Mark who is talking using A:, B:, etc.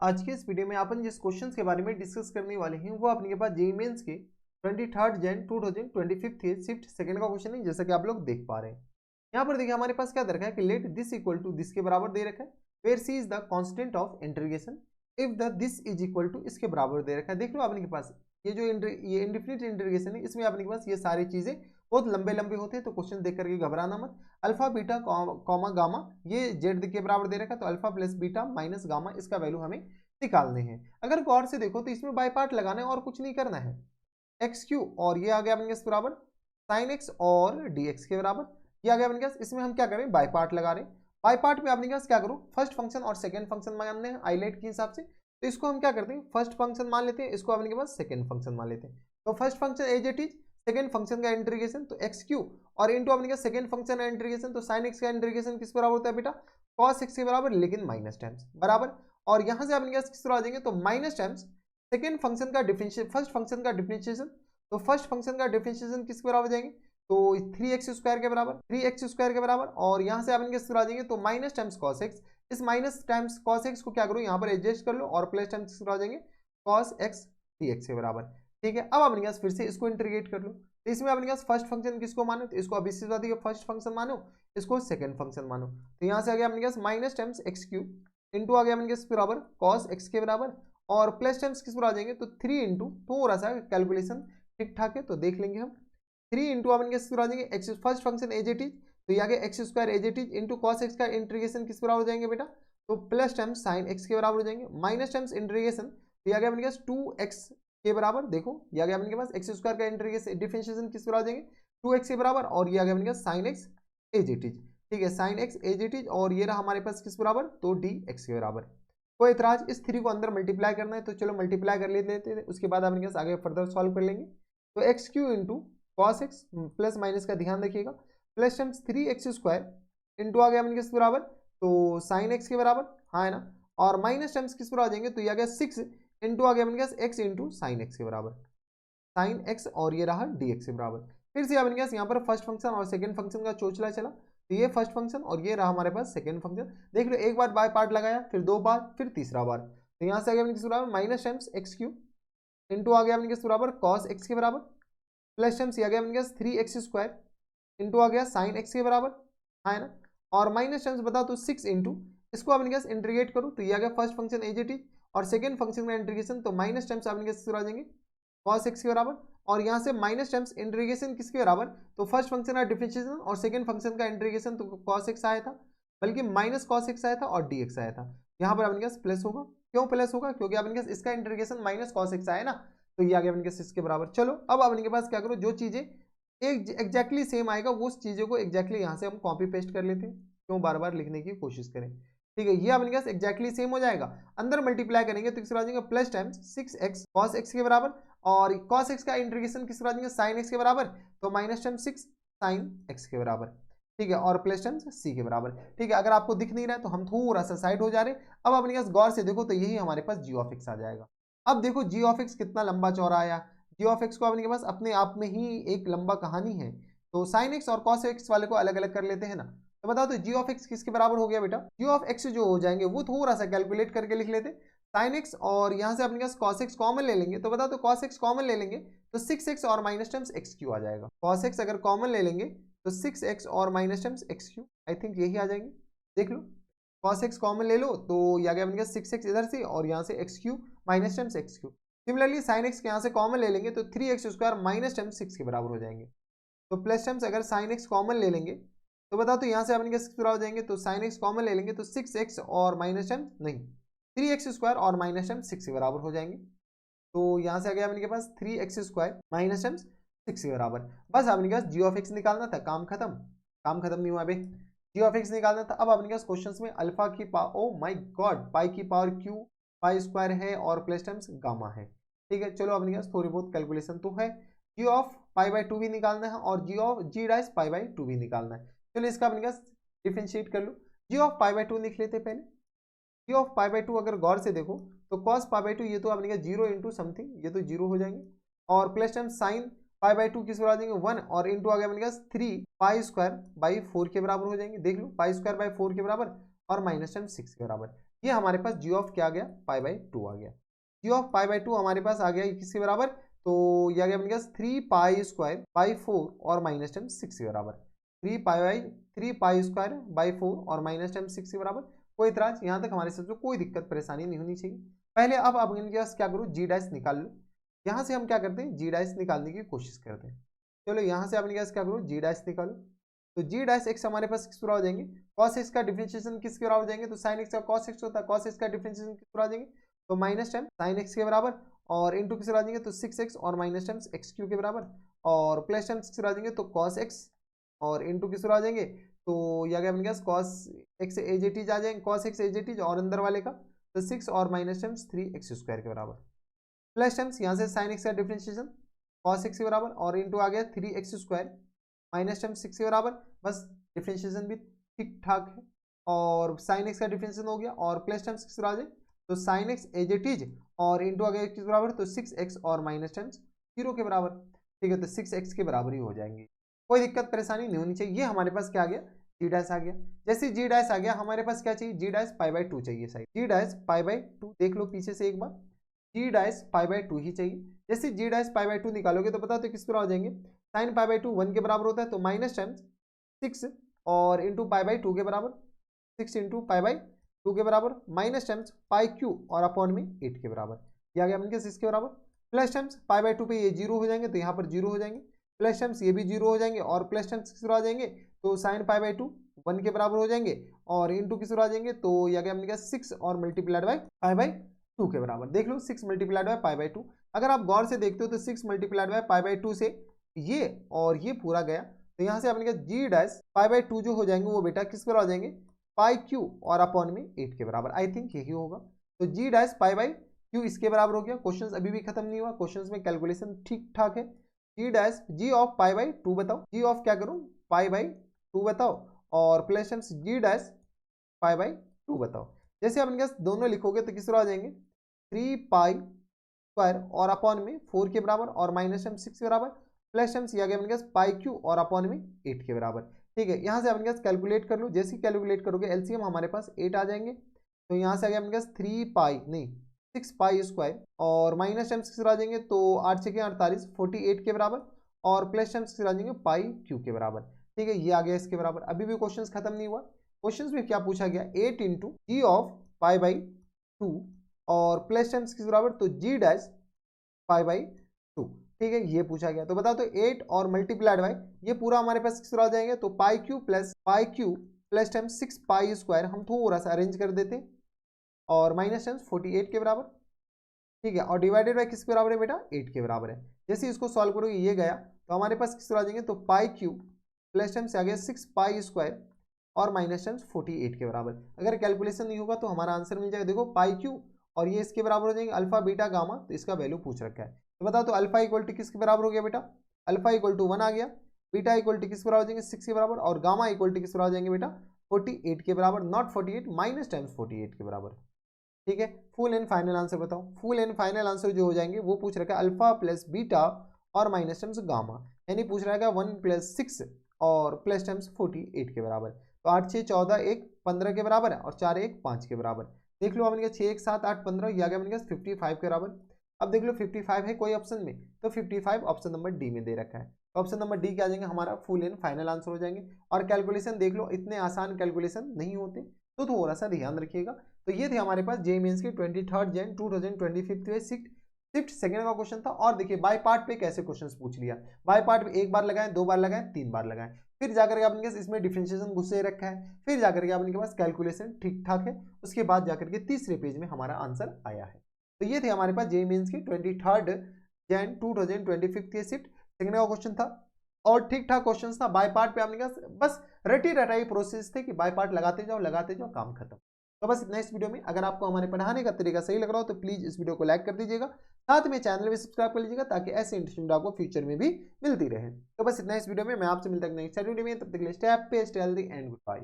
A: आज के इस वीडियो में अपन जिस क्वेश्चन के बारे में डिस्कस करने वाले हैं वो अपने के पास जेईई मेंस के 23 जन 2025 के शिफ्ट सेकंड का क्वेश्चन है, जैसा कि आप लोग देख पा रहे हैं। यहाँ पर देखिए हमारे पास क्या दे रखा है कि let this equal to this के बराबर दे रखा है, where C is the constant of integration if the this is equal to इसके बराबर दे रखा है। देख लो अपने के पास ये जो ये इंडिफिनिट इंटीग्रेशन है, इसमें अपने के पास ये सारी चीजें बहुत लंबे लंबे होते हैं, तो क्वेश्चन देख करके घबराना मत। अल्फा बीटा कॉमा गामा ये जेड के बराबर दे रखा है, तो alpha plus beta minus gamma इसका वैल्यू हमें निकालने हैं। अगर गौर से देखो तो इसमें बाय पार्ट लगाना है और कुछ नहीं करना है। एक्स क्यू और ये आ गया अपने के बराबर साइन एक्स और डी एक्स के बराबर, ये आ गया अपने के। इसमें हम क्या करें, बाय पार्ट लगा रहे हैं। बाय पार्ट में अपने क्या करो, फर्स्ट फंक्शन और सेकंड फंक्शन मानने हैं हाईलाइट के हिसाब से, तो इसको हम क्या करते हैं, फर्स्ट फंक्शन मान लेते हैं, इसको अपने के पास सेकंड फंक्शन मान लेते हैं। तो first function as it is, second function का इंटीग्रेशन तो एक्स क्यू और इनटू अपने का सेकंड फंक्शन का इंटीग्रेशन, तो साइन एक्स का इंटीग्रेशन किस बराबर होता है बेटा, कॉस एक्स के बराबर, लेकिन माइनस टाइम्स बराबर। और यहां से अपने किस तरह आ जाएंगे, तो माइनस टाइम्स सेकंड फंक्शन का डिफरेंशिएशन, फर्स्ट फंक्शन का डिफरेंशिएशन, तो फर्स्ट फंक्शन का डिफरेंशिएशन किसके बराबर जाएंगे, तो 3x² के बराबर, 3x² के बराबर। और यहां से अपन किस तरह आ जाएंगे, तो माइनस टाइम्स कॉस एक्स, इस माइनस टाइम्स कॉस एक्स को क्या करो यहाँ पर एडजस्ट कर लो और प्लस टाइम्स किस तरह आ जाएंगे, कॉस एक्स dx के बराबर। ठीक है, अब अपने पास फिर से इसको इंटीग्रेट कर लो, तो इसमें अपने पास फर्स्ट फंक्शन किसको मानो, तो इसको अभी से फर्स्ट फंक्शन मानो, इसको सेकंड फंक्शन मानो। तो यहाँ से आ गया अपने पास minus times x q into आ गया अपने के बराबर कॉस एक्स के बराबर, और प्लस टाइम्स किस पर आ जाएंगे, तो 3 इंटू, थोड़ा सा कैलकुलेशन ठीक ठाक है तो देख लेंगे हम, 3 इंटू अपन किस पर आ जाएंगे, x first function as it is, तो ये आ गया x square as it is into cos x का इंटीग्रेशन किस बराबर हो जाएंगे बेटा, तो प्लस टाइम्स साइन एक्स के बराबर हो जाएंगे, माइनस टाइम्स इंटीग्रेशन, तो ये आ गया अपने पास 2x के बराबर। देखो ये आ गया अपने पास एक्स स्क्वायर का इंटीग्रेशन डिफरेंशिएशन किस बराबर आ जाएंगे, 2x के बराबर, और ये आ गया अपने पास sine x as it is. ठीक है, sine x as it is, और ये रहा हमारे पास किस बराबर, तो डी एक्स के बराबर। कोई इतराज, इस 3 को अंदर मल्टीप्लाई करना है तो चलो मल्टीप्लाई कर लेते हैं, उसके बाद अपने पास आगे फर्दर सॉल्व कर लेंगे। तो x q into cos x, plus minus का ध्यान रखिएगा, प्लस टाइम्स 3x² इंटू आ गया अपने किस बराबर, तो साइन एक्स के बराबर, हाँ है ना, और माइनस टाइम्स किस पर आ जाएंगे, तो ये आ गया 6 इंटू आ गया अपने पास एक्स इंटू साइन एक्स के बराबर, साइन एक्स, और ये रहा डी एक्स के बराबर। फिर से अपने पास यहाँ पर फर्स्ट फंक्शन और सेकंड फंक्शन का चोचला चला, तो ये फर्स्ट फंक्शन और ये रहा हमारे पास सेकंड फंक्शन। देख लो, एक बार बाय पार्ट लगाया, फिर 2 बार, फिर तीसरा बार, तो यहाँ से आ गया अपने किस बराबर minus times x q into आ गया अपने किस बराबर कॉस एक्स के बराबर, प्लस टाइम्स ये आ गया अपने पास 3x² इंटू आ गया साइन एक्स के बराबर, हाँ है ना, और माइनस टाइम्स बताओ तो 6 इंटू, इसको अपने पास इंटीग्रेट करो, तो ये आ गया first function as it is, और सेकंड फंक्शन का इंटीग्रेशन, तो माइनस टाइम्स अपने पास आ जाएंगे कॉस एक्स के बराबर, और यहाँ से माइनस टाइम्स इंटीग्रेशन किसके बराबर, तो फर्स्ट फंक्शन का डिफरेंशिएशन और सेकंड फंक्शन का इंटीग्रेशन, तो कॉस एक्स आया था, बल्कि माइनस कॉस एक्स आया था और डी एक्स आया था। यहाँ पर अपने पास प्लस होगा, क्यों प्लस होगा, क्योंकि अपने पास इसका इंटीग्रेशन माइनस कॉस एक्स आया ना, तो ये आ गया अपने पास इसके बराबर। चलो अब अपने के पास क्या करो, जो चीजें एक एग्जैक्टली सेम आएगा वो चीजों को एग्जैक्टली यहाँ से हम कॉपी पेस्ट कर लेते हैं, क्यों बार बार लिखने की कोशिश करें। ठीक है, ये अपने पास एग्जैक्टली सेम हो जाएगा, अंदर मल्टीप्लाई करेंगे तो किस आ जाएगा, plus times 6x cos x के बराबर, और कॉस एक्स का इंटीग्रेशन किस आ जाएंगे, साइन एक्स के बराबर, तो माइनस टाइम्स 6 साइन एक्स के बराबर। ठीक है, और प्लस टाइम्स सी के बराबर। ठीक है, अगर आपको दिख नहीं रहा है तो हम थोड़ा सा साइड हो जा रहे हैं। अब अपने पास गौर से देखो तो यही हमारे पास जी ऑफ एक्स आ जाएगा। अब देखो जी ऑफ एक्स कितना लंबा चौड़ा आया, जी ऑफ एक्स को अपने के पास अपने आप में ही एक लंबा कहानी है, तो साइन एक्स और कॉस एक्स वाले को अलग अलग कर लेते हैं ना। तो बताओ तो जी ऑफ एक्स किसके बराबर हो गया बेटा, जी ऑफ एक्स जो हो जाएंगे वो थोड़ा सा कैलकुलेट करके लिख लेते, साइन एक्स और यहाँ से अपने पास कॉस एक्स कॉमन ले लेंगे, तो बताओ तो कॉस एक्स कॉमन ले लेंगे तो 6x और माइनस टाइम्स एक्स क्यू आ जाएगा। कॉस एक्स अगर कॉमन ले लेंगे तो 6x और minus times x Q, I think यही आ जाएंगे। देख लो, कॉस एक्स कॉमन ले लो तो ये आ गया अपने पास 6x इधर से, और यहाँ से x Q minus times x Q. Similarly sine x के यहाँ से कॉमन ले लेंगे तो 3x² माइनस टाइम्स 6 के बराबर हो जाएंगे। तो प्लस टाइम्स अगर साइन एक्स कॉमन ले लेंगे तो बताओ तो यहाँ से अपने किस तरह हो जाएंगे, तो साइन एक्स कॉमन ले लेंगे तो 6x और माइनस टाइम्स नहीं 3x² और माइनस टाइम्स 6 के बराबर हो जाएंगे। तो यहाँ से आ गया अपने के पास 3x² माइनस टाइम्स 6 के बराबर। बस अपने के पास जी ऑफ एक्स निकालना था, काम खत्म। काम खत्म नहीं हुआ अभी, जी ऑफ एक्स निकालना था। अब अपने पास क्वेश्चन में अल्फा की पावर, ओ माई गॉड, पाई की पावर क्यू पाई स्क्वायर है और प्लस टाइम्स गामा है। ठीक है, चलो अपने पास थोड़ी बहुत कैलकुलेशन तो है, जी ऑफ पाई बाई 2 भी निकालना है और जी ऑफ जी डाइस पाई बाई 2 भी निकालना है। चलो इसका अपने पास डिफरेंशिएट कर लो, जी ऑफ पाई बाई 2 लिख लेते पहले। जी ऑफ पाई बाई 2 अगर गौर से देखो तो कॉस पाई बाई 2 ये तो अपने का 0 इंटू समथिंग, ये तो 0 हो जाएंगे, और plus time sine pi by 2 किस बराबर आ जाएंगे 1, और इंटू आ गया अपने पास 3 पाई स्क्वायर बाई 4 के बराबर हो जाएंगे। देख लो, पाई स्क्वायर बाई 4 के बराबर और माइनस टाइम 6 के बराबर। ये हमारे पास जी ऑफ क्या आ गया, पाई बाई 2 आ गया। जी ऑफ पाई बाई 2 हमारे पास आ गया किसके बराबर, तो यह आ गया अपने पास 3 पाई स्क्वायर बाई 4 और माइनस टेन 6 के बराबर। 3 पाई स्क्वायर बाई 4 और माइनस टेन 6 के बराबर। कोई इतराज, यहाँ तक हमारे साथ कोई दिक्कत परेशानी नहीं होनी चाहिए। पहले अब इनके पास क्या करूँ, जी डैश निकाल लो। यहाँ से हम क्या करते हैं, जी डैश निकालने की कोशिश करते हैं। चलो यहाँ से अपने पास क्या करूँ, जी डैश निकालो। तो जी डैश एक्स हमारे पास किस बराबर हो जाएंगे, कॉस एक्स का डिफरेंशिएशन किसके बराबर हो जाएंगे, तो साइन एक्स का कॉस एक्स होता है, कॉस एक्स का डिफरेंशिएशन किस बराबर हो जाएंगे, तो माइनस टेन साइन एक्स के बराबर, और इंटू किस बराबर आ जाएंगे, तो 6x और माइनस टेन एक्स क्यू के बराबर, और प्लस टेन किस बराबर आ जाएंगे, तो कॉस एक्स और इंटू किस बराबर आ जाएंगे, तो यह गया अपने पास कॉस एक्स एजेटीज आ जाएंगे, कॉस एक्स एजेटीज और अंदर वाले का तो 6 और माइनस टेन 3x स्क्वायर के बराबर, प्लस टेन यहाँ से साइन एक्स का डिफरेंशिएशन कॉस एक्स के बराबर और इंटू आ गया 3x स्क्वायर माइनस टेन 6 के बराबर, बस डिफरेंशिएशन भी ठीक ठाक है, और साइन एक्स का डिफरेंशिएशन हो गया, और प्लस टेन 6 आ जाए तो sine x as it is और इंटू आ गया किस बराबर, तो 6x और माइनस टेन 0 के बराबर। ठीक है, तो 6x के बराबर ही हो जाएंगे, कोई दिक्कत परेशानी नहीं होनी चाहिए। ये हमारे पास क्या आ गया, जी डैश आ गया। जैसे जी डैश आ गया हमारे पास क्या चाहिए, जी डैश पाई बाई 2 चाहिए side, G dash pi by 2 देख लो पीछे से एक बार, जी डैश पाई बाई 2 ही चाहिए। जैसे जी डैश पाई बाई 2 निकालोगे तो पता तो किस तरह हो जाएंगे, साइन पाई बाई 2 1 के बराबर होता है, तो माइनस टेन 6 और इंटू पाई बाई 2 के बराबर, 6 इंटू पाई बाई 2 के बराबर, माइनस टेम्स पाई क्यू और अपॉन में 8 के बराबर, ये आ गया अपने पास इसके बराबर, प्लस टेम्स पाई बाई 2 पे ये जीरो हो जाएंगे तो यहाँ पर जीरो हो जाएंगे, प्लस टेम्स ये भी जीरो हो जाएंगे, और प्लस टेम्स किस तरह आ जाएंगे, तो साइन पाई बाई 2 1 के बराबर हो जाएंगे, और इंटू किस तरह आ जाएंगे, तो यह आ गया अपने पास 6 और मल्टीप्लाइड बाई पाई बाई 2 के बराबर। देख लो 6 मल्टीप्लाइड बाई पाई बाई 2, अगर आप गौर से देखते हो तो 6 मल्टीप्लाइड बाई पाई बाई 2 से ये और ये पूरा गया, तो यहाँ से अपने पास जी डैश पाई बाई 2 जो हो जाएंगे वो बेटा किस पर आ जाएंगे, पाई क्यू और अपॉन में 8 के बराबर, आई थिंक यही होगा। तो जी डैश पाई बाई क्यू इसके बराबर हो गया। क्वेश्चन अभी भी खत्म नहीं हुआ, क्वेश्चन में कैलकुलेशन ठीक ठाक है। G dash g of pi by 2 बताओ, जी ऑफ क्या करूँ, पाई बाई 2 बताओ, और plus G dash pi by 2 बताओ। जैसे अपने पास दोनों लिखोगे तो किस तरह आ जाएंगे, 3 पाई स्क्वायर और अपॉन में 4 के बराबर और माइनस टेन 6 के बराबर, प्लस टेन ये आ गया अपने पास पाई क्यू और अपॉन में 8 के बराबर। ठीक है, यहाँ से अपने पास कैलकुलेट कर लो, जैसे कैलकुलेट करोगे एलसीएम हमारे पास 8 आ जाएंगे, तो यहाँ से आ गया अपने पास 3 पाई नहीं 6 पाई स्क्वायर और माइनस टेन 6 आ जाएंगे, तो 8 6 48 48 के बराबर, और प्लस टेन 6 आ जाएंगे पाई क्यू के बराबर। ठीक है, ये आ गया इसके बराबर। अभी भी क्वेश्चन खत्म नहीं हुआ, क्वेश्चन में क्या पूछा गया, 8 into G of pi by 2 और प्लस टेन किस बराबर, तो जी डैश पाई बाई 2। ठीक है, ये पूछा गया, तो बताओ तो 8 और मल्टीप्लाइड बाई ये पूरा हमारे पास किस तरह आ जाएंगे, तो pi q plus ten 6 pi square हम थोड़ा सा अरेंज कर देते हैं, और माइनस टेन 48 के बराबर। ठीक है, और डिवाइडेड बाई किसके बराबर है बेटा, 8 के बराबर है। जैसे इसको सॉल्व करोगे ये गया, तो हमारे पास किस तरह आ जाएंगे, तो पाई क्यू प्लस टेन से आ गया 6 पाई स्क्वायर और माइनस टेन 48 के बराबर। अगर कैलकुलेशन नहीं होगा तो हमारा आंसर मिल जाएगा, देखो पाई क्यू और ये इसके बराबर हो जाएंगे अल्फा बीटा गामा, तो इसका वैल्यू पूछ रखा है। तो बताओ तो अल्फा इक्वल टू किसके बराबर हो गया बेटा, अल्फा इक्वल टू 1 आ गया, बीटा इक्वल टू किस बराबर हो जाएंगे 6 के बराबर, और गामा इक्वल टू किस बराबर हो जाएंगे बेटा 48 के बराबर, नॉट 48 माइनस टाइम्स 48 के बराबर। ठीक है, फुल एंड फाइनल आंसर बताओ। फुल एंड फाइनल आंसर जो हो जाएंगे वो पूछ रखा है अल्फा प्लस बीटा और माइनस टाइम्स गामा, यानी पूछ रहा है 1 प्लस 6 और प्लस टाइम्स 48 के बराबर। तो 8 6 14 1 15 के बराबर है, और 4 1 5 के बराबर। देख लो अपने 6 1 7 8 15, ये आ गया अपने 55 के बराबर। अब देख लो 55 है कोई ऑप्शन में, तो 55 ऑप्शन नंबर डी में दे रखा है, तो ऑप्शन नंबर डी क्या आ जाएंगे हमारा फुल एंड फाइनल आंसर हो जाएंगे। और कैलकुलेशन देख लो, इतने आसान कैलकुलेशन नहीं होते, तो थोड़ा सा ध्यान रखिएगा। तो ये थे हमारे पास जेईई मेंस की 23 जैन 2025 शिफ्ट सेकंड का क्वेश्चन था। और देखिए बाय पार्ट पे कैसे क्वेश्चंस पूछ लिया, बाय पार्ट में एक बार लगाएं, 2 बार लगाएं, 3 बार लगाएं, फिर जाकर के आपके पास इसमें डिफरेंशिएशन घुसे रखा है, फिर जाकर के आपके पास कैलकुलेशन ठीक ठाक है, उसके बाद जाकर के तीसरे पेज में हमारा आंसर आया है। तो ये थे हमारे पास जेईई मेंस की 23 जैन 2025 के शिफ्ट सेकंड का क्वेश्चन था, और ठीक ठाक क्वेश्चन था। बाय पार्ट पे आपने बस रटी रटाई प्रोसेस थे कि बाय पार्ट लगाते जाओ काम खत्म। तो बस इतना इस वीडियो में। अगर आपको हमारे पढ़ाने का तरीका सही लग रहा हो तो प्लीज इस वीडियो को लाइक कर दीजिएगा, साथ में चैनल भी सब्सक्राइब कर लीजिएगा, ताकि ऐसे इंटरेस्टिंग वीडियो आपको फ्यूचर में भी मिलती रहे। तो बस इतना इस वीडियो में, मैं आपसे मिलता हूं नेक्स्ट वीडियो में, तब तक के लिए stay happy, stay healthy and good bye.